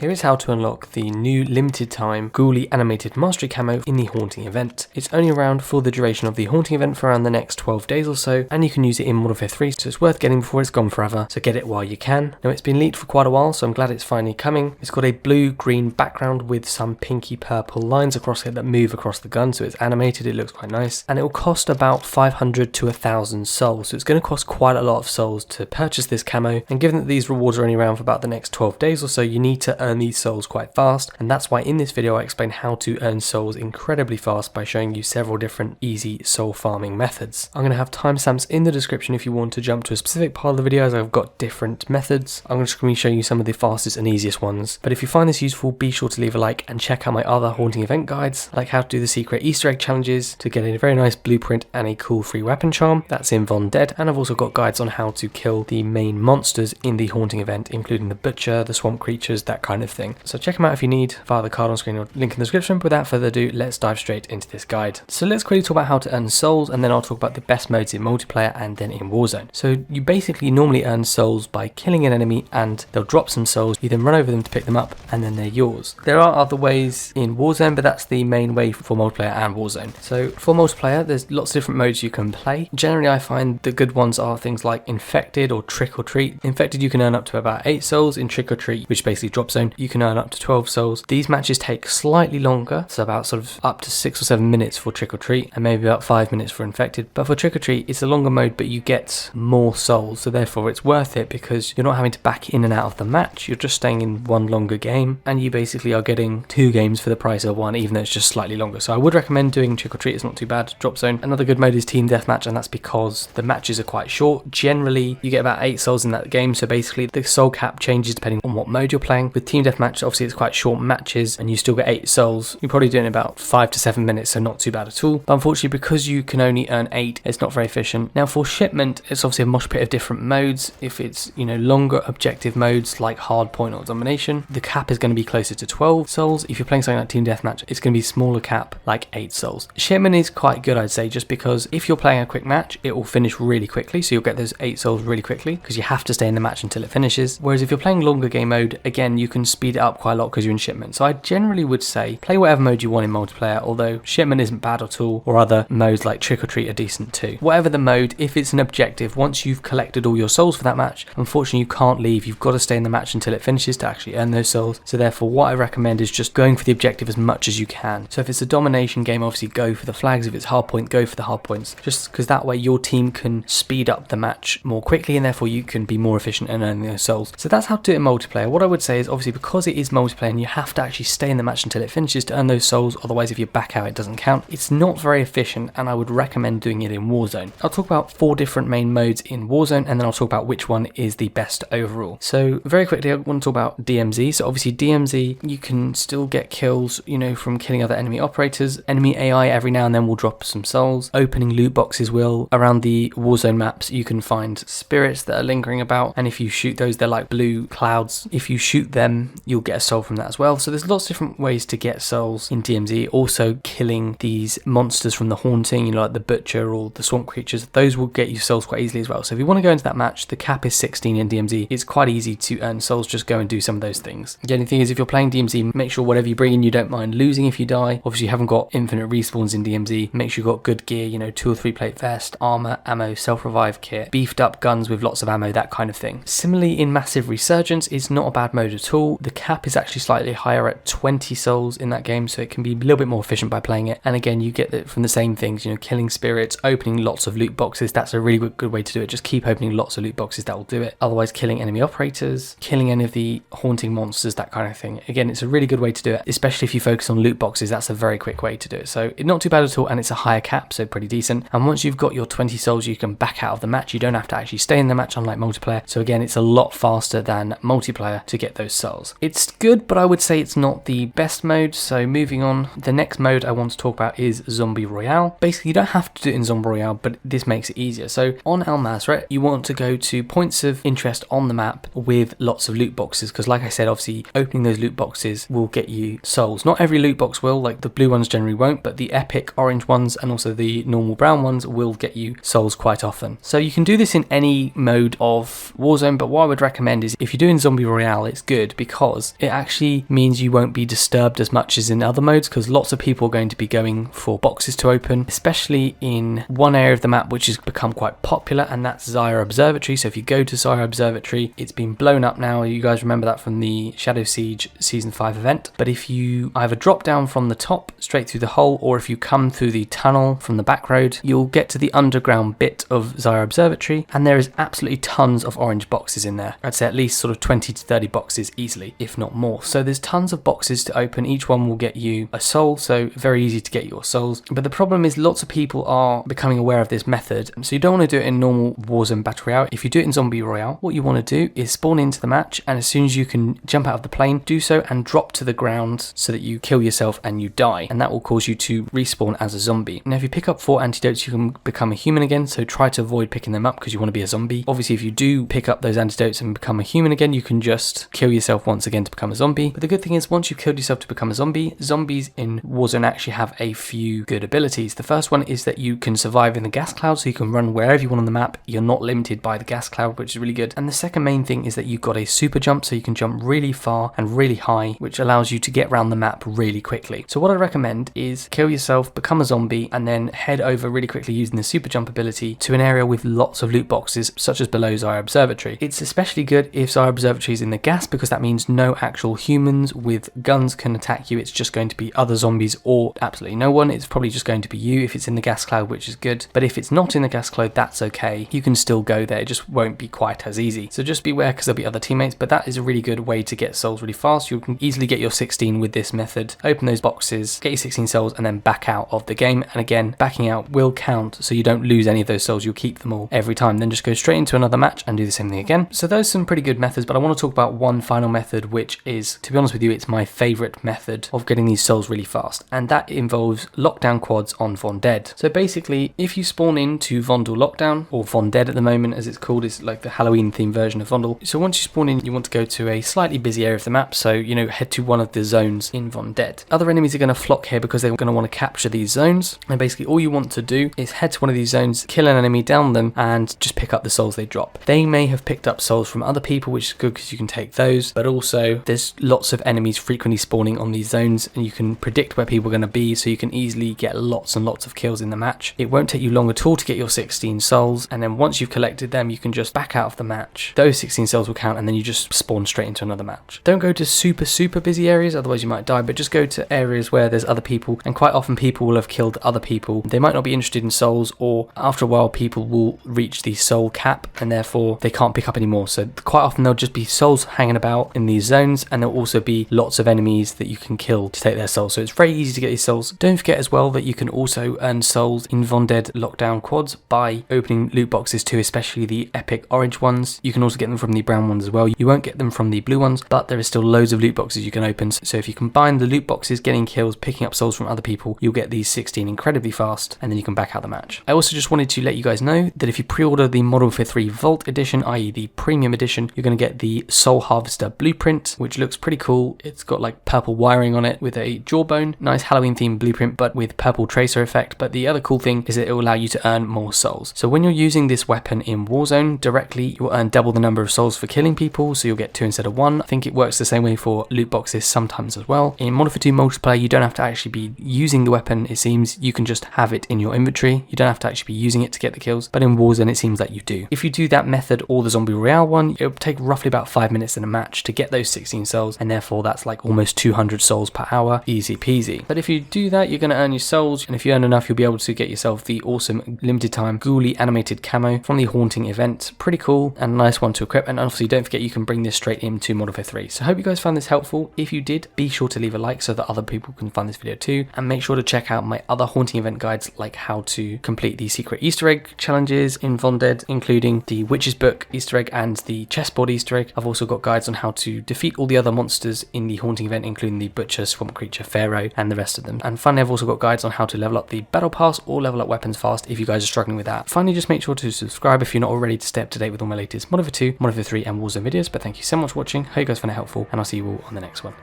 Here is how to unlock the new limited time Ghoulie animated mastery camo in the Haunting event. It's only around for the duration of the Haunting event for around the next 12 days or so, and you can use it in Modern Warfare 3, so it's worth getting before it's gone forever, so get it while you can. Now it's been leaked for quite a while, so I'm glad it's finally coming. It's got a blue-green background with some pinky purple lines across it that move across the gun, so it's animated, it looks quite nice, and it will cost about 500 to 1,000 souls, so it's going to cost quite a lot of souls to purchase this camo, and given that these rewards are only around for about the next 12 days or so, you need to earn these souls quite fast, and that's why in this video I explain how to earn souls incredibly fast by showing you several different easy soul farming methods. I'm going to have timestamps in the description if you want to jump to a specific part of the video, as I've got different methods. I'm just going to show you some of the fastest and easiest ones, but if you find this useful, be sure to leave a like and check out my other Haunting event guides, like how to do the secret Easter egg challenges to get a very nice blueprint and a cool free weapon charm. That's in Vondead, and I've also got guides on how to kill the main monsters in the Haunting event, including the butcher, the swamp creatures, that kind of thing. So check them out if you need via the card on screen or link in the description. But without further ado, let's dive straight into this guide. So let's quickly talk about how to earn souls, and then I'll talk about the best modes in multiplayer and then in Warzone. So you basically normally earn souls by killing an enemy and they'll drop some souls. You then run over them to pick them up and then they're yours. There are other ways in Warzone, but that's the main way for multiplayer and Warzone. So for multiplayer, there's lots of different modes you can play. Generally, I find the good ones are things like Infected or Trick or Treat. Infected, you can earn up to about 8 souls. In Trick or Treat, which basically drop zone, you can earn up to 12 souls. These matches take slightly longer, so about sort of up to 6 or 7 minutes for Trick or Treat and maybe about 5 minutes for Infected. But for Trick or Treat, it's a longer mode, but you get more souls, so therefore it's worth it because you're not having to back in and out of the match. You're just staying in one longer game, and you basically are getting 2 games for the price of 1, even though it's just slightly longer. So I would recommend doing Trick or Treat. It's not too bad. Drop zone. Another good mode is Team Deathmatch, and that's because the matches are quite short. Generally, you get about 8 souls in that game, so basically the soul cap changes depending on what mode you're playing. With Team Deathmatch, obviously it's quite short matches, and you still get 8 souls. You're probably doing about 5 to 7 minutes, so not too bad at all. But unfortunately, because you can only earn 8, it's not very efficient. Now for shipment, it's obviously a mosh pit of different modes. If it's, longer objective modes like Hardpoint or Domination, the cap is going to be closer to 12 souls. If you're playing something like Team Deathmatch, it's going to be smaller cap, like 8 souls. Shipment is quite good, I'd say, just because if you're playing a quick match, it will finish really quickly, so you'll get those 8 souls really quickly because you have to stay in the match until it finishes. Whereas if you're playing longer game mode, again, you can speed it up quite a lot because you're in shipment. So I generally would say play whatever mode you want in multiplayer, although shipment isn't bad at all, or other modes like Trick or Treat are decent too. Whatever the mode, if it's an objective, once you've collected all your souls for that match, unfortunately you can't leave. You've got to stay in the match until it finishes to actually earn those souls. So therefore what I recommend is just going for the objective as much as you can. So if it's a domination game, obviously go for the flags. If it's hardpoint, go for the hardpoints, just because that way your team can speed up the match more quickly, and therefore you can be more efficient in earning those souls. So that's how to do it in multiplayer. What I would say is, obviously because it is multiplayer and you have to actually stay in the match until it finishes to earn those souls, otherwise if you back out it doesn't count. It's not very efficient, and I would recommend doing it in Warzone. I'll talk about 4 different main modes in Warzone, and then I'll talk about which one is the best overall. So very quickly, I want to talk about DMZ. So obviously DMZ, you can still get kills, from killing other enemy operators. Enemy AI every now and then will drop some souls. Opening loot boxes will. Around the Warzone maps, you can find spirits that are lingering about, and if you shoot those, they're like blue clouds. If you shoot them, you'll get a soul from that as well. So there's lots of different ways to get souls in DMZ. Also killing these monsters from the Haunting, like the butcher or the swamp creatures, those will get you souls quite easily as well. So if you want to go into that match, the cap is 16 in DMZ. It's quite easy to earn souls. Just go and do some of those things. The only thing is, if you're playing DMZ, make sure whatever you bring in, you don't mind losing if you die. Obviously you haven't got infinite respawns in DMZ. Make sure you've got good gear, 2 or 3 plate vest, armor, ammo, self-revive kit, beefed up guns with lots of ammo, that kind of thing. Similarly in Massive Resurgence, it's not a bad mode at all. The cap is actually slightly higher at 20 souls in that game, so it can be a little bit more efficient by playing it. And again, you get it from the same things, killing spirits, opening lots of loot boxes. That's a really good way to do it. Just keep opening lots of loot boxes, that will do it. Otherwise, killing enemy operators, killing any of the Haunting monsters, that kind of thing. Again, it's a really good way to do it, especially if you focus on loot boxes. That's a very quick way to do it. So it's not too bad at all, and it's a higher cap, so pretty decent. And once you've got your 20 souls, you can back out of the match. You don't have to actually stay in the match, unlike multiplayer. So again, it's a lot faster than multiplayer to get those souls. It's good, but I would say it's not the best mode. So moving on, the next mode I want to talk about is Zombie Royale. Basically, you don't have to do it in Zombie Royale, but this makes it easier. So on Al Mazrah, you want to go to points of interest on the map with lots of loot boxes, because like I said, obviously opening those loot boxes will get you souls. Not every loot box will, like the blue ones generally won't, but the epic orange ones and also the normal brown ones will get you souls quite often. So you can do this in any mode of Warzone, but what I would recommend is if you're doing Zombie Royale, it's good because it actually means you won't be disturbed as much as in other modes, because lots of people are going to be going for boxes to open, especially in one area of the map which has become quite popular, and that's Zyra Observatory. So if you go to Zyra Observatory, it's been blown up now. You guys remember that from the Shadow Siege Season 5 event. But if you either drop down from the top straight through the hole, or if you come through the tunnel from the back road, you'll get to the underground bit of Zyra Observatory, and there is absolutely tons of orange boxes in there. I'd say at least sort of 20 to 30 boxes easily, if not more. So there's tons of boxes to open. Each one will get you a soul, so very easy to get your souls. But the problem is lots of people are becoming aware of this method, so you don't want to do it in normal Warzone Battle Royale. If you do it in Zombie Royale, what you want to do is spawn into the match, and as soon as you can jump out of the plane, do so and drop to the ground so that you kill yourself and you die, and that will cause you to respawn as a zombie. Now if you pick up 4 antidotes, you can become a human again, so try to avoid picking them up because you want to be a zombie. Obviously if you do pick up those antidotes and become a human again, you can just kill yourself once again to become a zombie. But the good thing is once you've killed yourself to become a zombie, zombies in Warzone actually have a few good abilities. The first one is that you can survive in the gas cloud, so you can run wherever you want on the map. You're not limited by the gas cloud, which is really good. And the second main thing is that you've got a super jump, so you can jump really far and really high, which allows you to get around the map really quickly. So what I recommend is kill yourself, become a zombie, and then head over really quickly using the super jump ability to an area with lots of loot boxes, such as below Zyra Observatory. It's especially good if Zyra Observatory is in the gas, because that means no actual humans with guns can attack you. It's just going to be other zombies or absolutely no one. It's probably just going to be you if it's in the gas cloud, which is good. But if it's not in the gas cloud, that's okay. You can still go there. It just won't be quite as easy. So just beware, because there'll be other teammates, but that is a really good way to get souls really fast. You can easily get your 16 with this method. Open those boxes, get your 16 souls, and then back out of the game. And again, backing out will count, so you don't lose any of those souls. You'll keep them all every time. Then just go straight into another match and do the same thing again. So those are some pretty good methods, but I want to talk about one final method, which is, to be honest with you, it's my favorite method of getting these souls really fast, and that involves lockdown quads on Vondead. So basically, if you spawn into Vondel lockdown, or Vondead at the moment as it's called, it's like the Halloween themed version of Vondel. So once you spawn in, you want to go to a slightly busy area of the map, so head to one of the zones in Vondead. Other enemies are going to flock here because they're going to want to capture these zones, and basically all you want to do is head to one of these zones, kill an enemy, down them, and just pick up the souls they drop. They may have picked up souls from other people, which is good because you can take those, but also there's lots of enemies frequently spawning on these zones, and you can predict where people are going to be, so you can easily get lots and lots of kills in the match. It won't take you long at all to get your 16 souls, and then once you've collected them, you can just back out of the match. Those 16 souls will count, and then you just spawn straight into another match. Don't go to super busy areas, otherwise you might die, but just go to areas where there's other people, and quite often people will have killed other people. They might not be interested in souls, or after a while people will reach the soul cap, and therefore they can't pick up anymore. So quite often there'll just be souls hanging about in these zones, and there'll also be lots of enemies that you can kill to take their souls. So it's very easy to get these souls. Don't forget as well that you can also earn souls in Vondead lockdown quads by opening loot boxes too, especially the epic orange ones. You can also get them from the brown ones as well. You won't get them from the blue ones, but there is still loads of loot boxes you can open. So if you combine the loot boxes, getting kills, picking up souls from other people, you'll get these 16 incredibly fast, and then you can back out the match. I also just wanted to let you guys know that if you pre-order the Modern Warfare 3 Vault Edition, i.e. the premium edition, you're going to get the Soul Harvester blueprint, which looks pretty cool. It's got like purple wiring on it with a jawbone, nice Halloween themed blueprint, but with purple tracer effect. But the other cool thing is that it will allow you to earn more souls. So when you're using this weapon in Warzone directly, you'll earn double the number of souls for killing people, so you'll get 2 instead of 1. I think it works the same way for loot boxes sometimes as well. In Modern Warfare 2 multiplayer, you don't have to actually be using the weapon, it seems. You can just have it in your inventory. You don't have to actually be using it to get the kills, but in Warzone it seems like you do. If you do that method or the Zombie Royale one, it'll take roughly about 5 minutes in a match to get those 16 souls, and therefore that's like almost 200 souls per hour, easy peasy. But if you do that, you're going to earn your souls, and if you earn enough, you'll be able to get yourself the awesome limited time Ghoulie animated camo from the Haunting event. Pretty cool and a nice one to equip, and obviously don't forget you can bring this straight into Modern Warfare 3. So I hope you guys found this helpful. If you did, be sure to leave a like so that other people can find this video too, and make sure to check out my other Haunting event guides, like how to complete the secret Easter egg challenges in Vondead, including the Witch's Book Easter egg and the chessboard Easter egg. I've also got guides on how to defeat all the other monsters in the Haunting event, including the Butcher, Swamp Creature, Pharaoh, and the rest of them. And finally, I've also got guides on how to level up the Battle Pass or level up weapons fast if you guys are struggling with that. Finally, just make sure to subscribe if you're not already to stay up to date with all my latest Modern Warfare 2, Modern Warfare 3, and Warzone videos. But thank you so much for watching. Hope you guys found it helpful. helpful, and I'll see you all on the next one.